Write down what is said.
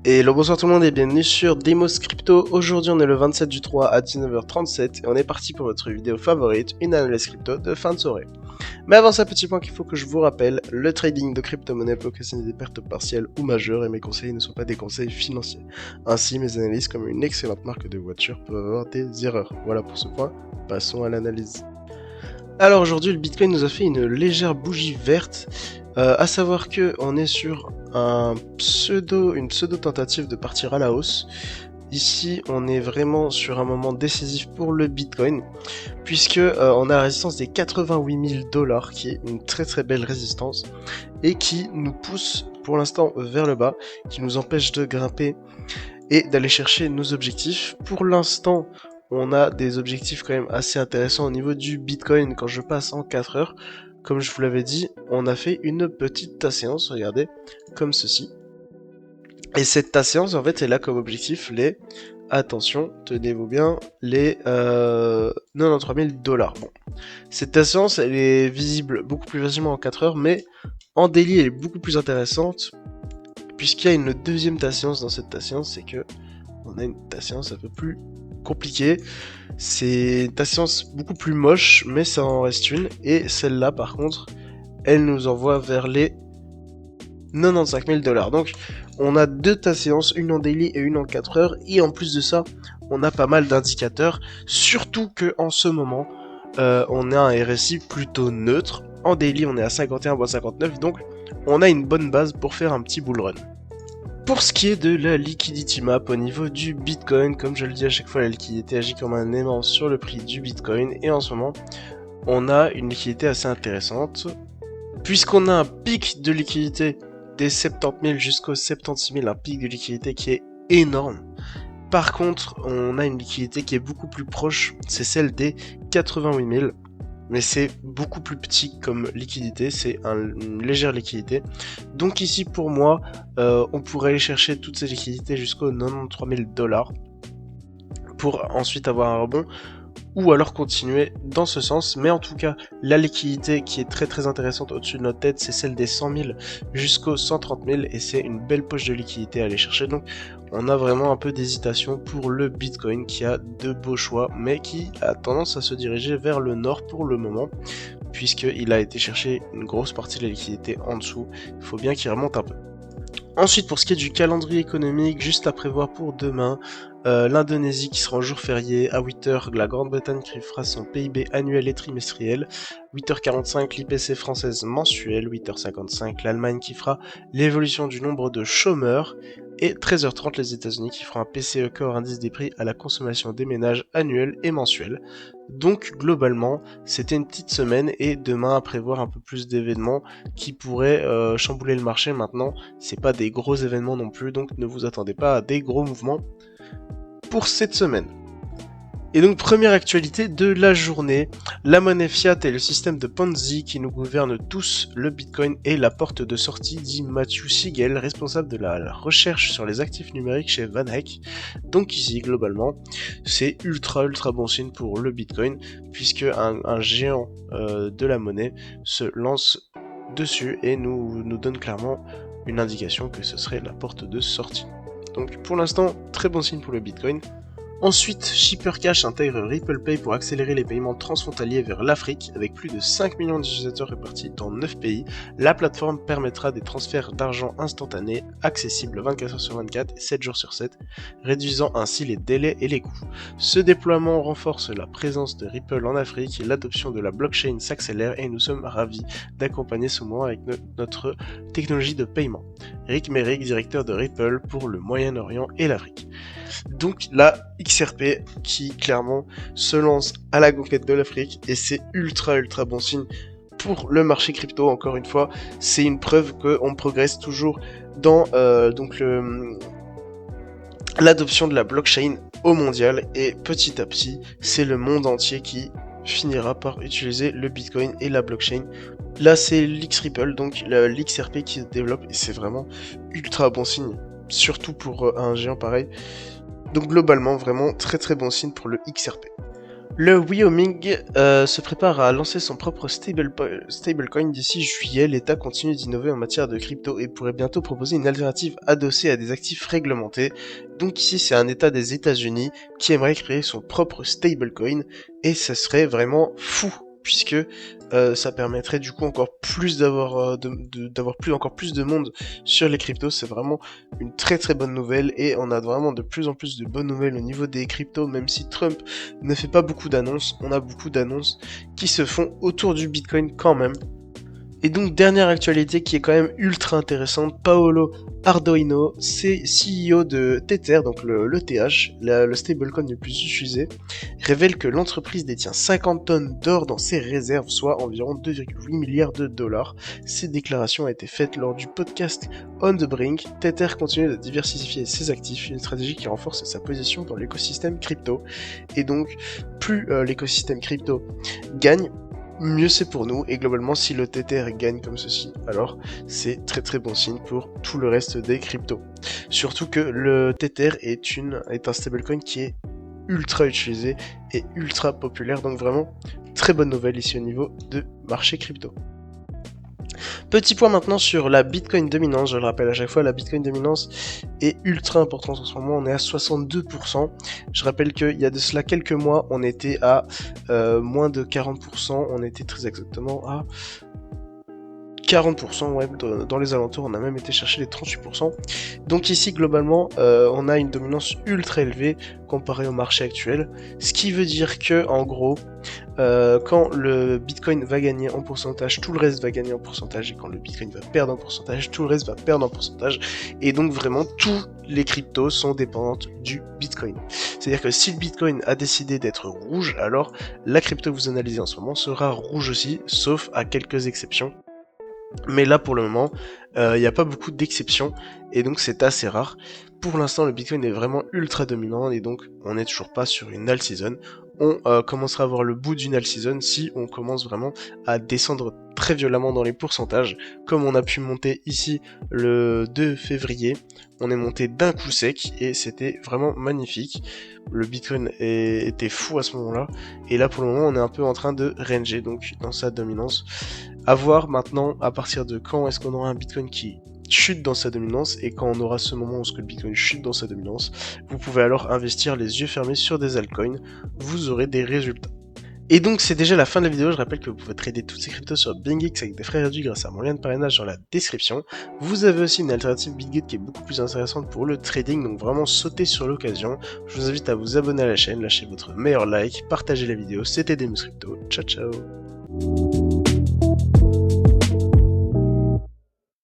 Et bonsoir tout le monde et bienvenue sur Demos Crypto. Aujourd'hui on est le 27 du 3 à 19h37 et on est parti pour votre vidéo favorite, une analyse crypto de fin de soirée. Mais avant ça, petit point qu'il faut que je vous rappelle, le trading de crypto-monnaie peut occasionner des pertes partielles ou majeures et mes conseils ne sont pas des conseils financiers. Ainsi, mes analyses comme une excellente marque de voiture peuvent avoir des erreurs. Voilà pour ce point, passons à l'analyse. Alors aujourd'hui, le Bitcoin nous a fait une légère bougie verte, à savoir que on est sur une pseudo tentative de partir à la hausse. Ici, on est vraiment sur un moment décisif pour le Bitcoin, puisque on a la résistance des 88 000 $, qui est une très très belle résistance, et qui nous pousse pour l'instant vers le bas, qui nous empêche de grimper et d'aller chercher nos objectifs. Pour l'instant, on a des objectifs quand même assez intéressants au niveau du Bitcoin quand je passe en 4 heures. Comme je vous l'avais dit, on a fait une petite séance, regardez, comme ceci. Et cette séance, en fait, elle a comme objectif les, attention, tenez-vous bien, les 93 000 $. Bon, cette séance, elle est visible beaucoup plus facilement en 4 heures, mais en daily, elle est beaucoup plus intéressante, puisqu'il y a une deuxième séance dans cette séance, c'est que on a une séance un peu plus compliquée. C'est une séance beaucoup plus moche, mais ça en reste une, et celle-là, par contre, elle nous envoie vers les 95 000 $. Donc, on a deux séances, une en daily et une en 4 heures, et en plus de ça, on a pas mal d'indicateurs, surtout que en ce moment, on a un RSI plutôt neutre. En daily, on est à 51,59, donc on a une bonne base pour faire un petit bull run. Pour ce qui est de la liquidity map au niveau du Bitcoin, comme je le dis à chaque fois, la liquidité agit comme un aimant sur le prix du Bitcoin, et en ce moment, on a une liquidité assez intéressante, puisqu'on a un pic de liquidité des 70 000 jusqu'aux 76 000, un pic de liquidité qui est énorme. Par contre, on a une liquidité qui est beaucoup plus proche, c'est celle des 88 000, mais c'est beaucoup plus petit comme liquidité, c'est une légère liquidité. Donc ici, pour moi, on pourrait aller chercher toutes ces liquidités jusqu'aux 93 000 $, pour ensuite avoir un rebond, ou alors continuer dans ce sens. Mais en tout cas, la liquidité qui est très très intéressante au-dessus de notre tête, c'est celle des 100 000 jusqu'aux 130 000, et c'est une belle poche de liquidité à aller chercher. Donc on a vraiment un peu d'hésitation pour le Bitcoin, qui a de beaux choix, mais qui a tendance à se diriger vers le nord pour le moment, puisqu'il a été chercher une grosse partie de la liquidité en dessous. Il faut bien qu'il remonte un peu. Ensuite, pour ce qui est du calendrier économique, juste à prévoir pour demain, l'Indonésie qui sera en jour férié, à 8h, la Grande-Bretagne qui fera son PIB annuel et trimestriel, 8h45 l'IPC française mensuelle, 8h55 l'Allemagne qui fera l'évolution du nombre de chômeurs, et 13h30 les États-Unis qui fera un PCE Core, indice des prix à la consommation des ménages annuel et mensuel. Donc globalement, c'était une petite semaine, et demain à prévoir un peu plus d'événements qui pourraient chambouler le marché. Maintenant, c'est pas des gros événements non plus, donc ne vous attendez pas à des gros mouvements pour cette semaine. Et donc, première actualité de la journée, la monnaie fiat et le système de Ponzi qui nous gouvernent tous, le Bitcoin et la porte de sortie, dit Matthew Siegel, responsable de la recherche sur les actifs numériques chez VanEck. Donc ici, globalement, c'est ultra bon signe pour le Bitcoin, puisque un géant de la monnaie se lance dessus et nous donne clairement une indication que ce serait la porte de sortie. Donc pour l'instant, très bon signe pour le Bitcoin. Ensuite, ShipperCash intègre Ripple Pay pour accélérer les paiements transfrontaliers vers l'Afrique. Avec plus de 5 millions d'utilisateurs répartis dans 9 pays, la plateforme permettra des transferts d'argent instantanés, accessibles 24 h sur 24 et 7 jours sur 7, réduisant ainsi les délais et les coûts. Ce déploiement renforce la présence de Ripple en Afrique, et l'adoption de la blockchain s'accélère, et nous sommes ravis d'accompagner ce mouvement avec notre technologie de paiement. Rick Merrick, directeur de Ripple pour le Moyen-Orient et l'Afrique. Donc la XRP qui clairement se lance à la conquête de l'Afrique, et c'est ultra bon signe pour le marché crypto. Encore une fois, c'est une preuve qu'on progresse toujours dans l'adoption de la blockchain au mondial, et petit à petit, c'est le monde entier qui finira par utiliser le Bitcoin et la blockchain. Là, c'est l'XRipple, donc l'XRP qui se développe, et c'est vraiment ultra bon signe, surtout pour un géant pareil. Donc globalement, vraiment très bon signe pour le XRP. Le Wyoming se prépare à lancer son propre stablecoin d'ici juillet. L'État continue d'innover en matière de crypto et pourrait bientôt proposer une alternative adossée à des actifs réglementés. Donc ici, c'est un État des États-Unis qui aimerait créer son propre stablecoin et ça serait vraiment fou puisque ça permettrait du coup encore plus d'avoir encore plus de monde sur les cryptos. C'est vraiment une très très bonne nouvelle et on a vraiment de plus en plus de bonnes nouvelles au niveau des cryptos, même si Trump ne fait pas beaucoup d'annonces, on a beaucoup d'annonces qui se font autour du Bitcoin quand même. Et donc dernière actualité qui est quand même ultra intéressante, Paolo Ardoino, c'est CEO de Tether, donc l'ETH, le stablecoin le plus utilisé, révèle que l'entreprise détient 50 tonnes d'or dans ses réserves, soit environ 2,8 milliards de dollars. Cette déclaration a été faite lors du podcast On the Brink. Tether continue de diversifier ses actifs, une stratégie qui renforce sa position dans l'écosystème crypto. Et donc, plus l'écosystème crypto gagne, mieux c'est pour nous, et globalement si le Tether gagne comme ceci, alors c'est très très bon signe pour tout le reste des cryptos. Surtout que le Tether est un stablecoin qui est ultra utilisé et ultra populaire, donc vraiment très bonne nouvelle ici au niveau de marché crypto. Petit point maintenant sur la Bitcoin dominance, je le rappelle à chaque fois, la Bitcoin dominance est ultra importante en ce moment, on est à 62%. Je rappelle qu'il y a de cela quelques mois, on était à moins de 40%, on était très exactement à 40%, ouais, dans les alentours, on a même été chercher les 38%. Donc ici, globalement, on a une dominance ultra élevée comparée au marché actuel, ce qui veut dire que, en gros, quand le Bitcoin va gagner en pourcentage, tout le reste va gagner en pourcentage, et quand le Bitcoin va perdre en pourcentage, tout le reste va perdre en pourcentage, et donc vraiment, tous les cryptos sont dépendantes du Bitcoin. C'est-à-dire que si le Bitcoin a décidé d'être rouge, alors la crypto que vous analysez en ce moment sera rouge aussi, sauf à quelques exceptions. Mais là, pour le moment, il n'y a pas beaucoup d'exceptions, et donc c'est assez rare. Pour l'instant, le Bitcoin est vraiment ultra dominant, et donc on n'est toujours pas sur une all season. On commencera à voir le bout d'une all season si on commence vraiment à descendre très violemment dans les pourcentages, comme on a pu monter ici le 2 février. On est monté d'un coup sec, et c'était vraiment magnifique. Le Bitcoin était fou à ce moment-là, et là pour le moment on est un peu en train de ranger, donc dans sa dominance. À voir maintenant à partir de quand est-ce qu'on aura un Bitcoin qui chute dans sa dominance, et quand on aura ce moment où le Bitcoin chute dans sa dominance, vous pouvez alors investir les yeux fermés sur des altcoins, vous aurez des résultats. Et donc c'est déjà la fin de la vidéo, je rappelle que vous pouvez trader toutes ces cryptos sur BingX avec des frais réduits grâce à mon lien de parrainage dans la description. Vous avez aussi une alternative BitGet qui est beaucoup plus intéressante pour le trading, donc vraiment sautez sur l'occasion. Je vous invite à vous abonner à la chaîne, lâcher votre meilleur like, partagez la vidéo, c'était Demus Crypto, ciao ciao.